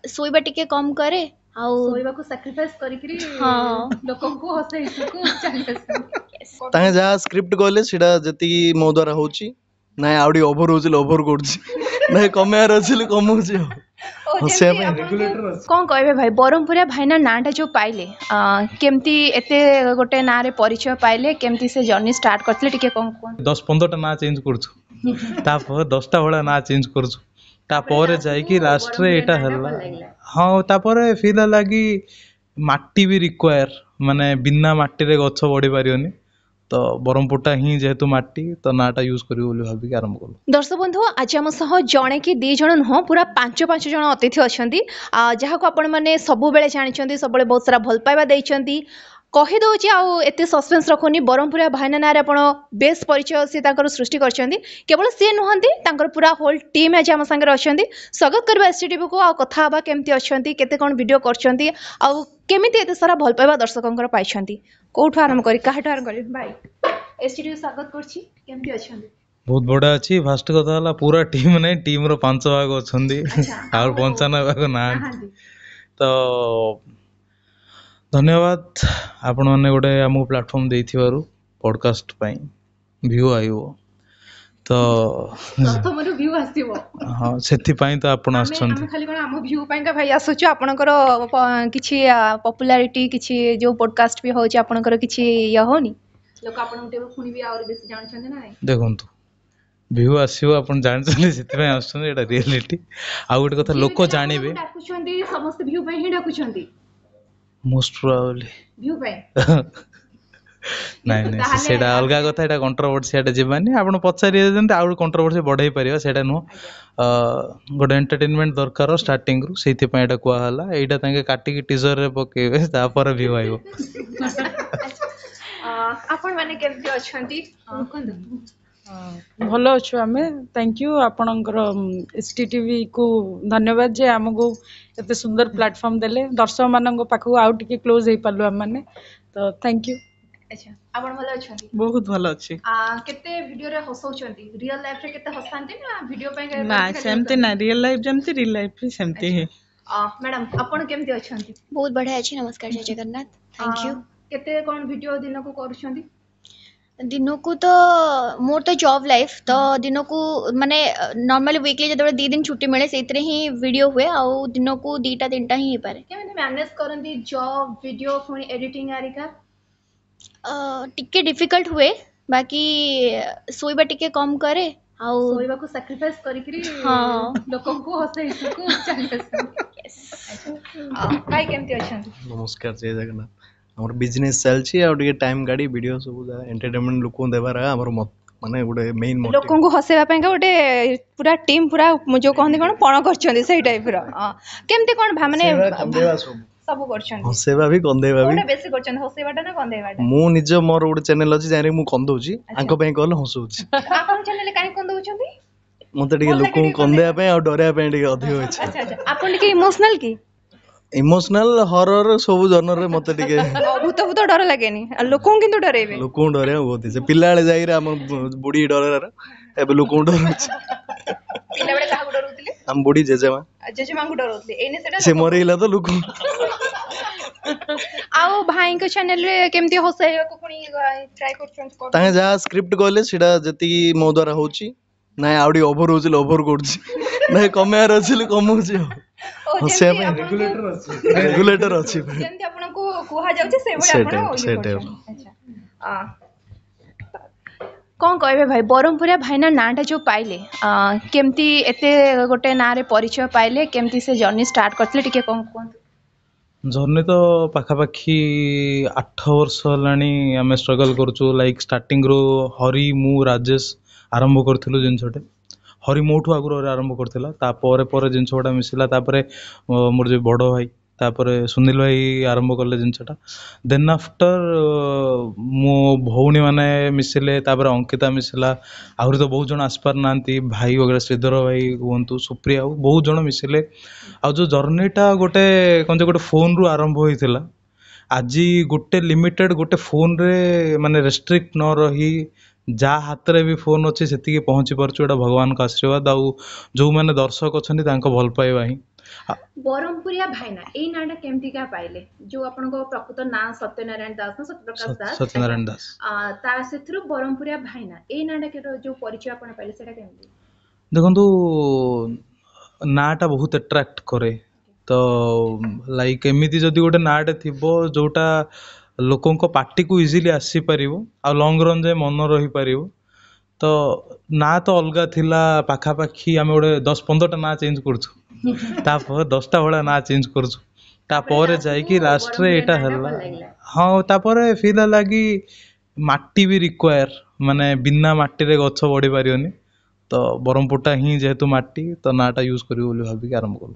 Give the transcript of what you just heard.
ଶୋଇବା ଟିକେ କମ୍ କରେ ଆଉ ଶୋଇବାକୁ ସାକ୍ରିଫାଇସ୍ କରିକିରି ହଁ ଲୋକଙ୍କୁ ହସେଇବାକୁ ଚାଲି ଆସନ୍ତି। yes। ତାଙ୍କେ ଯାହା ସ୍କ୍ରିପ୍ଟ କହିଲେ ସେଇଟା ଯେତିକି ମୋ ଦ୍ୱାରା ହଉଛି ନାଇଁ ଆଉ ଟିକେ ଓଭର ହଉଛି ଓଭର କରୁଛି ନାଇଁ କମେଇବାର ଅଛି ବୋଲି କମଉଛି ଆଉ ଓ ହସିବା ଯେମିତି ପାଇଁ ଆପଣଙ୍କୁ କଣ କହିବେ ଭାଇ ବ୍ରହ୍ମପୁରିଆ ଭାଇନା ନାଁଟା ଯୋଉ ପାଇଲେ କେମିତି ଏତେ ଗୋଟେ ନାଁରେ ପରିଚୟ ପାଇଲେ କେମିତି ସେ ଜର୍ଣ୍ଣି ଷ୍ଟାର୍ଟ କରିଥିଲେ ଟିକେ କଣ କୁହନ୍ତୁ। 10-15ଟା ନାଁ ଚେଞ୍ଜ କରୁଛୁ ତାପରେ 10ଟା ଭଳିଆ ନାଁ ଚେଞ୍ଜ କରୁଛୁ ତାପରେ ଯାଇକି ଲାଷ୍ଟରେ ଏଇଟା ହେଲା। ହଁ ତାପରେ ଫିଲ୍ ହେଲା କି ମାଟି ବି ରିକ୍ୱାୟାର ମାନେ ବିନା ମାଟିରେ ଗଛ ବଢି ପାରିବନି ତ ବ୍ରହ୍ମପୁରଟା ହିଁ ଯେହେତୁ ମାଟି ତ ନାଁଟା ୟୁଜ୍ କରିବୁ ବୋଲି ଭାବିକି ଆରମ୍ଭ କଲୁ। ଦର୍ଶକ ବନ୍ଧୁ ଆଜି ଆମ ସହ ଜଣେ କି ଦି ଜଣ ନୁହଁ ପୁରା ପାଞ୍ଚ ଜଣ ଅତିଥି ଅଛନ୍ତି ଯାହାକୁ ଆପଣମାନେ ସବୁବେଳେ ଜାଣିଛନ୍ତି ସବୁବେଳେ ବହୁତ ସାରା ଭଲ ପାଇବା ଦେଇଛନ୍ତି କହିଦେଉଛି ଆଉ ଏତେ ସସ୍ପେନ୍ସ ରଖୁନି ବ୍ରହ୍ମପୁରିଆ ଭାଇନା ନାଁରେ ଆପଣ ବେଶ ପରିଚୟ ସେ ତାଙ୍କର ସୃଷ୍ଟି କରିଛନ୍ତି କେବଳ ସିଏ ନୁହନ୍ତି ତାଙ୍କର ପୁରା ହୋଲ୍ ଟିମ୍ ଆଜି ଆମ ସାଙ୍ଗରେ ଅଛନ୍ତି ସ୍ୱାଗତ କରିବା STTVକୁ ଆଉ କଥା ହେବା କେମିତି ଅଛନ୍ତି କେତେ କ'ଣ ଭିଡ଼ିଓ କରିଛନ୍ତି ଆଉ କେମିତି ଏତେ ସାରା ଭଲ ପାଇବା ଦର୍ଶକଙ୍କର ପାଇଛନ୍ତି କୋଉଠୁ ଆରମ୍ଭ କରି କାହାଠୁ ଆରମ୍ଭ କରି ଭାଇ STTV ସ୍ୱାଗତ କରୁଛି କେମିତି ଅଛନ୍ତି। ବହୁତ ବଢିଆ ଅଛି ଫାଷ୍ଟ କଥା ହେଲା ପୁରା ଟିମ୍ ନାହିଁ ଟିମ୍ର 5 ଭାଗ ଅଛନ୍ତି ଆଉ 95 ଭାଗ ନାହାନ୍ତି ତ ଧନ୍ୟବାଦ ଆପଣମାନେ ଗୋଟେ ଆମକୁ ପ୍ଲାଟଫର୍ମ ଦେଇଥିବାରୁ ପଡକାଷ୍ଟ ପାଇଁ ଭ୍ୟୁ ଆଇବ ତ ପ୍ରଥମରୁ ଭ୍ୟୁ ଆସିବ ହଁ ସେଥିପାଇଁ ତ ଆପଣ ଆମେ ଆସିଛନ୍ତି। ଖାଲି କ'ଣ ଆମ ଭ୍ୟୁ ପାଇଁକା ଭାଇ ଆସୁଛୁ ଆପଣଙ୍କର କିଛି ପପୁଲାରିଟି କିଛି ଯୋଉ ପଡକାଷ୍ଟ ବି ହଉଛି ଆପଣଙ୍କର କିଛି ଇଏ ହଉନି ଲୋକ ଆପଣଙ୍କୁ ଟିକେ ପୁଣି ବି ଆହୁରି ବେଶୀ ଜାଣୁଛନ୍ତି ନା ନାଇଁ ଦେଖନ୍ତୁ ଭ୍ୟୁ ଆସିବ ଆପଣ ଜାଣିଛନ୍ତି ସେଥିପାଇଁ ଆସୁଛନ୍ତି ଏଇଟା ରିଆଲିଟି ଆଉ ଗୋଟେ କଥା ଲୋକ ଜାଣିବେ ଡାକୁଛନ୍ତି ସମସ୍ତେ ଭ୍ୟୁ ପାଇଁ ହିଁ ଡାକୁଛନ୍ତି ମୋଷ୍ଟ ପ୍ରୋବାବଲି ଭ୍ୟୁ ପାଇଁ ନାଇଁ ନାଇଁ ସେଇଟା ଅଲଗା କଥା ଏଇଟା କଣ୍ଟ୍ରୋଭର୍ସି ଏଟା ଯିବାନି ଆପଣ ପଚାରିବେ ଯେମିତି ଆଉ କଣ୍ଟ୍ରୋଭର୍ସି ବଢେଇ ପାରିବା ସେଇଟା ନୁହଁ ଗୋଟେ ଏଣ୍ଟରଟେନମେଣ୍ଟ ଦରକାର ଷ୍ଟାର୍ଟିଂରୁ ସେଇଥିପାଇଁ ଏଇଟା କୁହାହେଲା ଏଇଟା ତାଙ୍କେ କାଟିକି ଟିଜରରେ ପକେଇବେ ତାପରେ ଭ୍ୟୁ ଆଇବ। ଆପଣ ମାନେ କେମିତି ଅଛନ୍ତି କୁହନ୍ତୁ। ଭଲ ଅଛୁ ଆମେ ଥ୍ୟାଙ୍କ ୟୁ ଆପଣଙ୍କର STTVକୁ ଧନ୍ୟବାଦ ଯେ ଆମକୁ ଏତେ ସୁନ୍ଦର ପ୍ଲାଟଫର୍ମ ଦେଲେ ଦର୍ଶକମାନଙ୍କ ପାଖକୁ ଆଉ ଟିକେ କ୍ଲୋଜ୍ ହେଇପାରିଲୁ ଆମମାନେ ତ ଥ୍ୟାଙ୍କ ୟୁ। ଆଚ୍ଛା ଆପଣ ଭଲ ଅଛନ୍ତି। ବହୁତ ଭଲ ଅଛି। କେତେ ଭିଡିଓରେ ହସଉଛନ୍ତି ରିଅଲ ଲାଇଫରେ କେତେ ହସାନ୍ତି ନା ଭିଡିଓ ପାଇଁ ନା ସେମିତି ନା ରିଅଲ ଲାଇଫ ଯେମିତି ରିଅଲ ଲାଇଫ ବି ସେମିତି ହିଁ। ମ୍ୟାଡାମ ଆପଣ କେମିତି ଅଛନ୍ତି। ବହୁତ ବଢିଆ ଅଛି ନମସ୍କାର ଜୟ ଜଗନ୍ନାଥ ଥ୍ୟାଙ୍କ ୟୁ। କେତେ କ'ଣ ଭିଡିଓ ଦିନକୁ କରୁଛନ୍ତି। ଦିନକୁ ତ ମୋର ତ ଜବ୍ ଲାଇଫ୍ ତ ଦିନକୁ ମାନେ ନର୍ମାଲି ୱିକଲି ଯେତେବେଳେ 2 ଦିନ ଛୁଟି ମିଳେ ସେଇଥିରେ ହିଁ ଭିଡ଼ିଓ ହୁଏ ଆଉ ଦିନକୁ 2ଟା 3ଟା ହିଁ ହେଇପାରେ। କେମିତି ମ୍ୟାନେଜ କରନ୍ତି ଜବ୍ ଭିଡିଓ ପୁଣି ଏଡିଟିଂ ଆରିକା। ଟିକେ ଡିଫିକଲ୍ଟ ହୁଏ ବାକି ଶୋଇବା ଟିକେ କମ୍ କରେ ଆଉ ଶୋଇବାକୁ ସାକ୍ରିଫାଇସ୍ କରିକିରି ହଁ ଲୋକଙ୍କୁ ହସେଇବାକୁ ଚାଲି ଆସନ୍ତି। ଭାଇ କେମିତି ଅଛନ୍ତି। ନମସ୍କାର ଜୟ ଜଗନ୍ନାଥ ଆମର ବିଜନେସ୍ ଚାଲିଛି ଆଉ ଟିକେ ଟାଇମ୍ କାଢି ଭିଡ଼ିଓ ସବୁ ଯାହା ଏଣ୍ଟରଟେନମେଣ୍ଟ ଲୋକଙ୍କୁ ଦେବାର ଆମର ମାନେ ଗୋଟେ ମେନ୍ ଲୋକଙ୍କୁ ହସେଇବା ପାଇଁକା ଗୋଟେ ପୁରା ଟିମ୍ ପୁରା ଯୋଉ କହନ୍ତି କ'ଣ ପଣ କରିଛନ୍ତି ସେଇ ଟାଇପର କେମିତି କ'ଣ ମାନେ ସବୁ କରୁଛନ୍ତି ହସେଇବା ବି କନ୍ଦେଇବା ବି କୋଉଟା ବେଶୀ କରୁଛନ୍ତି ହସେଇବାଟା ନା କନ୍ଦେଇବାଟା। ମୁଁ ନିଜ ମୋର ଗୋଟେ ଚ୍ୟାନେଲ ଅଛି ଯାହାରେ ମୁଁ କନ୍ଦଉଛି ଆଙ୍କ ପାଇଁ କହିଲେ ହସଉଛି ଆପଣ ଚ୍ୟାନେଲରେ କାହିଁକି କନ୍ଦଉଛନ୍ତି। ମତେ ଟିକେ ଲୋକଙ୍କୁ କନ୍ଦେଇବା ପାଇଁ ଆଉ ଡରେଇବା ପାଇଁ ଟିକେ ଅଧିକ ଇଚ୍ଛା। ଆପଣ ଟିକେ ଇମୋସନାଲ କି ଇମୋସନାଲ ହରର ସବୁ ଜନରରେ ମତେ ଟିକେ ଭୂତ ଡର ଲାଗେନି ଆଉ ଲୋକଙ୍କୁ କିନ୍ତୁ ଡରେଇବେ। ଲୋକଙ୍କୁ ଡରେଇବା ବହୁତ ଇଚ୍ଛା ପିଲାବେଳେ ଯାଇରେ ଆମ ବୁଢୀ ଡରେଇବାର ଏବେ ଲୋକଙ୍କୁ ଡରଉଛି। ପିଲାବେଳେ କାହାକୁ ଡରଉଥିଲେ। ଆମ ବୁଢୀ ଜେଜେମାଙ୍କୁ ଡରଉଥିଲେ ଏଇନେ ସେଟା ସେ ମରିଗଲା ତ ଲୋକ। ଆଉ ଭାଇଙ୍କ ଚ୍ୟାନେଲରେ କେମିତି ହସେଇବାକୁ ପୁଣି ଟ୍ରାଏ କରୁଛନ୍ତି। ତାଙ୍କେ ଯାହା ସ୍କ୍ରିପ୍ଟ କହିଲେ ସେଇଟା ଯେତିକି ମୋ ଦ୍ୱାରା ହଉଛି ନାଇଁ ଆଉ ଟିକେ ଓଭର ହଉଛି ଓଭର କରୁଛି ନାଇଁ କମେଇବାର ଅଛି ବୋଲି କମଉଛି ଆଉ ହସିବା ପାଇଁ ରେଗୁଲେଟର ଅଛି ଯେମିତି ଆପଣଙ୍କୁ କୁହାଯାଉଛି ସେଇଭଳି ଆପଣ ଇଏ କରୁଛନ୍ତି। କ'ଣ କହିବେ ଭାଇ ବ୍ରହ୍ମପୁରିଆ ଭାଇନା ନାଁଟା ଯୋଉ ପାଇଲେ କେମିତି ଏତେ ଗୋଟେ ନାଁରେ ପରିଚୟ ପାଇଲେ କେମିତି ସେ ଜର୍ଣ୍ଣି ଷ୍ଟାର୍ଟ କରିଥିଲେ ଟିକେ କ'ଣ କୁହନ୍ତୁ। ଜର୍ଣ୍ଣି ତ ପାଖାପାଖି 8 ବର୍ଷ ହେଲାଣି ଆମେ ଷ୍ଟ୍ରଗଲ୍ କରୁଛୁ ଲାଇକ୍ ଷ୍ଟାର୍ଟିଂରୁ ହରି ମୁଁ ରାଜେଶ ଆରମ୍ଭ କରିଥିଲୁ ଜିନିଷଟେ ହରି ମୋଠୁ ଆଗରୁ ଆରମ୍ଭ କରିଥିଲା ତାପରେ ପରେ ଜିନିଷ ଗୁଡ଼ା ମିଶିଲା ତାପରେ ମୋର ଯେଉଁ ବଡ଼ ଭାଇ ତାପରେ ସୁନୀଲ ଭାଇ ଆରମ୍ଭ କଲେ ଜିନିଷଟା ଦେନ୍ ଆଫ୍ଟର ମୋ ଭଉଣୀମାନେ ମିଶିଲେ ତାପରେ ଅଙ୍କିତା ମିଶିଲା ଆହୁରି ତ ବହୁତ ଜଣ ଆସିପାରୁନାହାନ୍ତି ଭାଇ ବଗେରା ଶ୍ରୀଧର ଭାଇ ହୁଅନ୍ତୁ ସୁପ୍ରିୟା ଆଉ ବହୁତ ଜଣ ମିଶିଲେ ଆଉ ଯେଉଁ ଜର୍ଣ୍ଣିଟା ଗୋଟେ କ'ଣ ଯେ ଗୋଟେ ଫୋନ୍ରୁ ଆରମ୍ଭ ହୋଇଥିଲା ଆଜି ଗୋଟେ ଲିମିଟେଡ୍ ଗୋଟେ ଫୋନ୍ରେ ମାନେ ରେଷ୍ଟ୍ରିକ୍ଟ ନ ରହି ଯାହା ହାତରେ ବି ଫୋନ୍ ଅଛି ସେତିକି ପହଞ୍ଚି ପାରୁଛୁ ଏଇଟା ଭଗବାନଙ୍କ ଆଶୀର୍ବାଦ ଆଉ ଯେଉଁମାନେ ଦର୍ଶକ ଅଛନ୍ତି ତାଙ୍କ ଭଲ ପାଇବା ହିଁ ବ୍ରହ୍ମପୁରିଆ ଭାଇନା ଏଇ ନାଁଟା କେମିତିକା ପାଇଲେ ଯୋଉ ଆପଣଙ୍କ ପ୍ରକୃତ ନାଁ ସତ୍ୟନାରାୟଣ ଦାସ ନା ସତ୍ୟପ୍ରକାଶ ଦାସ ସତ୍ୟନାରାୟଣ ଦାସ। ତା ସେଥିରୁ ବ୍ରହ୍ମପୁରିଆ ଭାଇନା ଏଇ ନାଁଟା ଯୋଉ ପରିଚୟ ଆପଣ ପାଇଲେ ସେଟା କେମିତି? ଦେଖନ୍ତୁ ନାଁଟା ବହୁତ ଆଟ୍ରାକ୍ଟ କରେ ତ ଲାଇକ୍ ଏମିତି ଯଦି ଗୋଟେ ନାଁଟେ ଥିବ ଯୋଉଟା ଲୋକଙ୍କ ପାଟିକୁ ଇଜିଲି ଆସିପାରିବ ଆଉ ଲଙ୍ଗ ରନ୍ ଯାଏ ମନ ରହିପାରିବ ତ ନାଁ ତ ଅଲଗା ଥିଲା ପାଖାପାଖି ଆମେ ଗୋଟେ 10-15ଟା ନାଁ ଚେଞ୍ଜ କରୁଛୁ ତାପରେ 10ଟା ଭଳିଆ ନାଁ ଚେଞ୍ଜ କରୁଛୁ ତାପରେ ଯାଇକି ଲାଷ୍ଟରେ ଏଇଟା ହେଲା। ହଁ ତାପରେ ଫିଲ୍ ହେଲା କି ମାଟି ବି ରିକ୍ୱାୟାର ମାନେ ବିନା ମାଟିରେ ଗଛ ବଢି ପାରିବନି ତ ବ୍ରହ୍ମପୁରଟା ହିଁ ଯେହେତୁ ମାଟି ତ ନାଁଟା ୟୁଜ୍ କରିବୁ ବୋଲି ଭାବିକି ଆରମ୍ଭ କଲୁ।